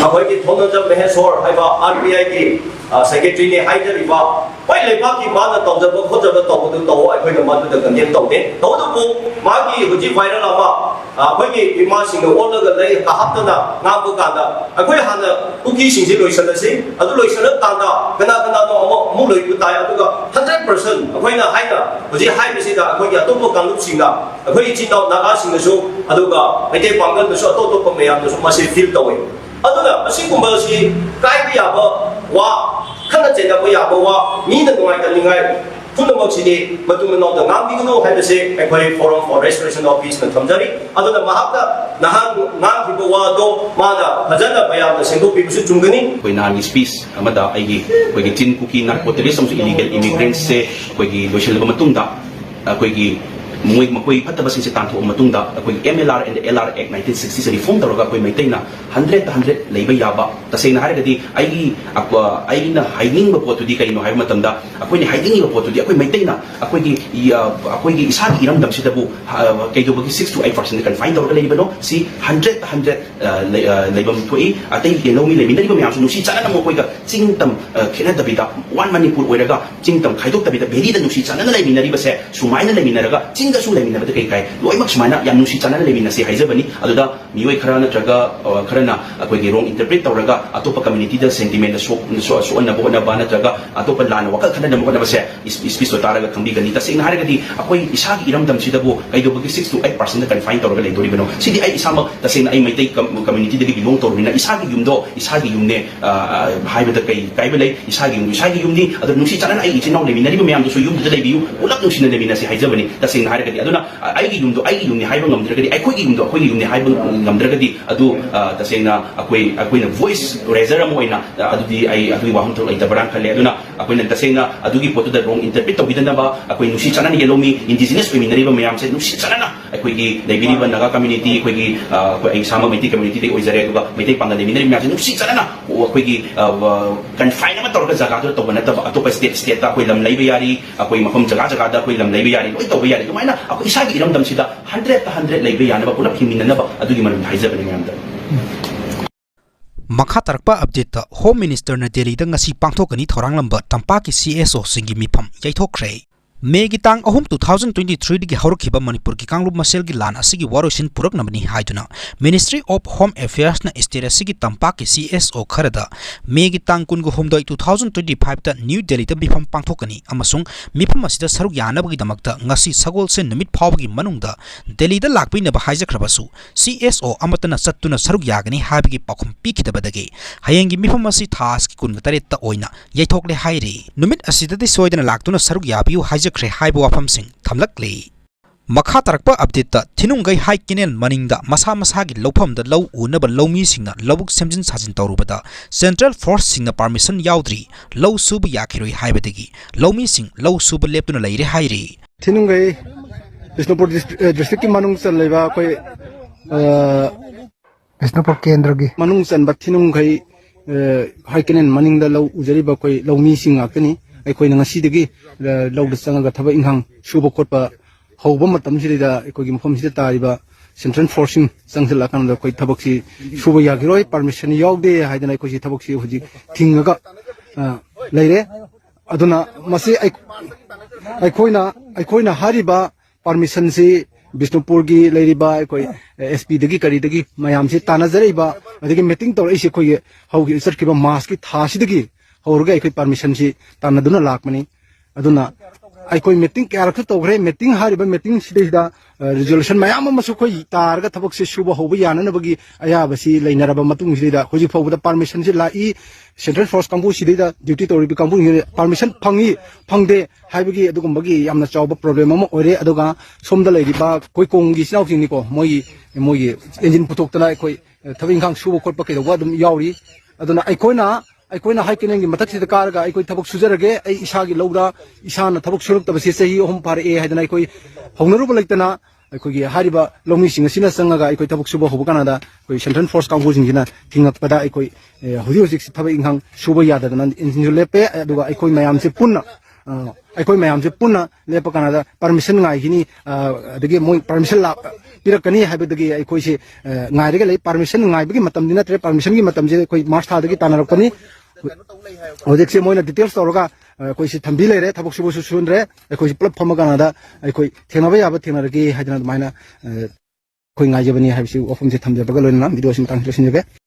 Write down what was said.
की थोनोजम महेश्वर हाइबा आरबीआई की सेक्रेटरी ने हाइजरिबा pai lepa ki ma na tawjaba khojaba tawdu taw akhoi na ma du kan yen tawde tawdu bu ma ki huji viral ama akhoi ki ima sing no order ga dai ka hapta na nga bu ka da akhoi hana uki sing ji loisan da se adu loisan ta da kana kana no mu loi bu ta ya du ga 100% akhoi na hai na huji hai bi si da akhoi ya to bu kan lu sing da akhoi ji taw na ga sing da so adu ga mai te pang ga so to to pa me ya so ma se feel taw adu na asi kum ba si kai bi ya ba wa看到这个不要不哇，你的另外的另外，不能够是的，不都能弄到俺这个弄还是些，还可以 Forum for Restoration of Peace 的同志里，啊，都那么好的，那俺这个哇都妈的，他真的不要的，成都并不是中国人。कोई ना स्पीस अमदा आइगी कोई चिन cookie नार्कोटिलिज्म से illegal immigrants से कोई लोशल बमतुंगदा कोई मुई मकोई फत्तब सिंसे तांथो मतुंगदा कोई MLR and LR Act 1960 से reform तौरगा कोई मैतेना 100 लेबा याबा तसेना हारगदी आइगी ना हाइनिंग बपोतुदी कइनो हाइ मतमदा अकोइनि हाइनिंग बपोतुदी अकोइ मैतेना अकोइगी इसागी इरमदम सिदबु केजोबगी 6 to 8% कन्फाइन तौरगा लेबनो सी 100 लेबम थोई अतै येलोमी लेबिनरिबो म्यामसु नुसी चाना मकोइगा चिंगतम खेनदबिदा वन मणिपुर ओइरगा चिंगतम खाइदोक्तबिदा बेरीदा नुसी चाना लेबिनरिबसे सुमाइना लेबिनरगा चिंगसु लेबिनबद कई लोइमक सुमाइना याम नुसी चाना लेबिनसे हाइजबनी अदुदा मियोइ खरा नत्रगा खरना अकोइगी रोंग इंटरप्रेट तौरगा अतोप कम्युनिटी दा सेंटिमेंट सो अनबो नबा नत्रगा अतोप लान वकल खनन मगनबसे स्पीस तारगा खंबिगनी तसेना हारगदी अकोइ इसागी इरमदम सिदबो कइदोबगी 6 to 8% कन्फाइन तौरगा लेदोरिबनो सिदि आई इसाम तसेना आई मैतै कम्युनिटी दगी बिलोंग तौरबिना इसागी युमदो इसागी युमने हाइबद कई काइबलै इसागी युमनी अदु नुसी चाना आई इचिनाउ लेबिनरिबो म्याम दसु युमदे लेबियु उलक नुसीना लेबिनसे हाइजबनी तसेना हारगदी अदुना आइगी युमनि हाइबो ngамद्रगदी अखोइगी युमनि हाइबो ngамद्रगदी अदु तसेना अखोइना वॉइस रेजर अमोइना अदुदी आई अखोइ वाहम थो लाइतबरान खले अदुना अखोइना तसेना अदुगी पोतुदा रोंग इंटरप्रेट तौबिदनबा अखोइ नुसी चाना येलोमी इंडिजिनस ओइमिनरिबा म्याम से नुसी चाना अखोइगी लेबिनिबा नागा कम्युनिटी अखोइगी अखोइ सामा मैती कम्युनिटी दे ओइजरे अदुगा मैते पांगा लेबिनरि म्याम से नुसी चाना अखोइगी कन्फाइन अमा तौरगा जगा दो तौबा नतबा अतोपा स्टेट ता अखोइ लम लैबा यारी अखोइ मफम जगा दा अखोइ लम लैबा यारी लोइ तौबा यारी दुमाइना अखोइ इसागी इरमदम सिदा 100 लेबा यानबा पुलप हिमिननबा अदुगी मरम हाइजबनि म्यामदा मखा तरक्पा अपडेट होम मिनिस्टर ने दिल्ली दा ngasi पांगथोकनी थौरांग लंबा तंपाकी CSO सिंगी मिफम याइथोखरे मे की तांग अहुम 2023 दिगी हौरखिबा मणिपुर की कांगलुप मसेल की लान असिगी वारोसिन पुरकनबनी हाइदुना मिनिस्ट्री ऑफ होम अफेयर्स ना स्टेट असिगी तंपाक की CSO खरदा मे की तांग कुनगु होमदो 2025 ता न्यू दिल्ली ता मिफम पांगथोकनी अमसुंग मिफम असिदा सरुक यानबगी दमकता ngasi सगोल से निमित फावगी मनुंगदा दिल्ली दा लाकबिनबा हाइजखरबसु CSO अमतना सत्तुना सरुक यागनी हाबगी पाखुम पिखिदबदगे हयेंगी मिफम असी थास की कुनग तरेत ता ओइना याइथोकले हाइरे नुमित असिददि सोयदना लाक्तुना सरुक याबियु हाइज खरे हाइबो वाफम सिंह थमलकले मखा तरक्पा अपडेट थिनुंगै हाइ केनेल मनिंगदा मसा मसागी लौफम दा लौ उनब लौमी सिंगना लौबुक सेमजिन साजिन तौरुबदा सेंट्रल फोर्स सिंगना परमिशन याउद्री लौ सुब याखिरोइ हाइबदगी लौमी सिंह लौ सुब लेपतुना लैरे हाइरे थिनुंगै बिष्णुपुर डिस्ट्रिक्ट की मनुंग सन लेबा कोइ बिष्णुपुर केंद्र की मनुंग सन बा थिनुंगै हाइ केनेल मनिंगदा लौ उजरिबा कोइ लौमी सिंग आकनी अखोइना ngasi लौद चंगा थब इंहां सुब खोटपा हौबा मतम सिदा अखोइगी मफम सिदा तारिबा सेंट्रल फोर्सिंग चंगला कान द कोइ थबकसी सुब यागिरोय परमिशन यावदे हाइदना अखोइसी थबकसी हुजि थिंगगा लैरे अदुना मसे अखोइना हारिबा परमिशन से बिष्णुपुर की लैरिबा अखोइ SP दगी करी दगी मयाम से तानाजरैबा अदगी मीटिंग तौरैसे अखोइ हौगी चटकिबा मास की थासिदगी हौरगा अखोइ परमिशन से तानादुना लाकमनी अदुना अखोइ मीटिंग क्यारख तौग्रे मीटिंग हारिबा मीटिंग सिदैदा रिजोल्यूशन मयाम अमसु खोइ तारगा थबक से सुबा हौबा याननबगी अयाबसी लैनरबा मतुंग सिदैदा होजि फौबदा परमिशन से लाई सेंट्रल फोर्स कांगु सिदैदा ड्यूटी तौरिबि कांगु परमिशन फंगदे हाइबगी अदुगुंबगी यामना चावबा प्रॉब्लम अम ओरे अदुगा सोमदा लैरिबा कोइ कोंगी सिनाउसिंगनिको मोई इंजिन पुथोक्तना अखोइ थबिंखांग सुबा खोटपा केदवा अदुम यावरी अदुना अखोइना हाइकेनेंगी मथक्सिदा कारगा अखोइ थबक सुजरगे आई इसागी लौदा इसाना थबक सुरुक्तबसे सही अहुम फारे हाइदना अखोइ हौनरुबा लैतना अखोइगी हारिबा लौमी सिंग सिना संगगा अखोइ थबक सुबा होबा कानादा अखोइ सेंट्रल फोर्स कांगु सिंगिना थिंगकपदा अखोइ हुजि हुजि थबक इंहां सुबा याददना इंजिन लेपे अदुगा अखोइ मयाम से पुन्ना अखोई मैम से पुनः लेपकाना परमिशन गाइनी अदगी मोई परमिशन ला पिरकनी हाइबदगी अखोई से गाइरगे ले परमिशन गाइबगी मतम दिन नत्रे परमिशन की मतम से कोई मार्च थादगी तानरकनी हौजिक से मोइना डिटेल्स तौरगा कोई से थंबी लेरे थबक सुबु सुनरे अखोई से प्लप फमगाना अखोई थेनबा याबा थेनरगी हाइदना माइना कोई गाइजबनी हाइबसी ओफम से थमजबगा लोइना वीडियो सिम तांग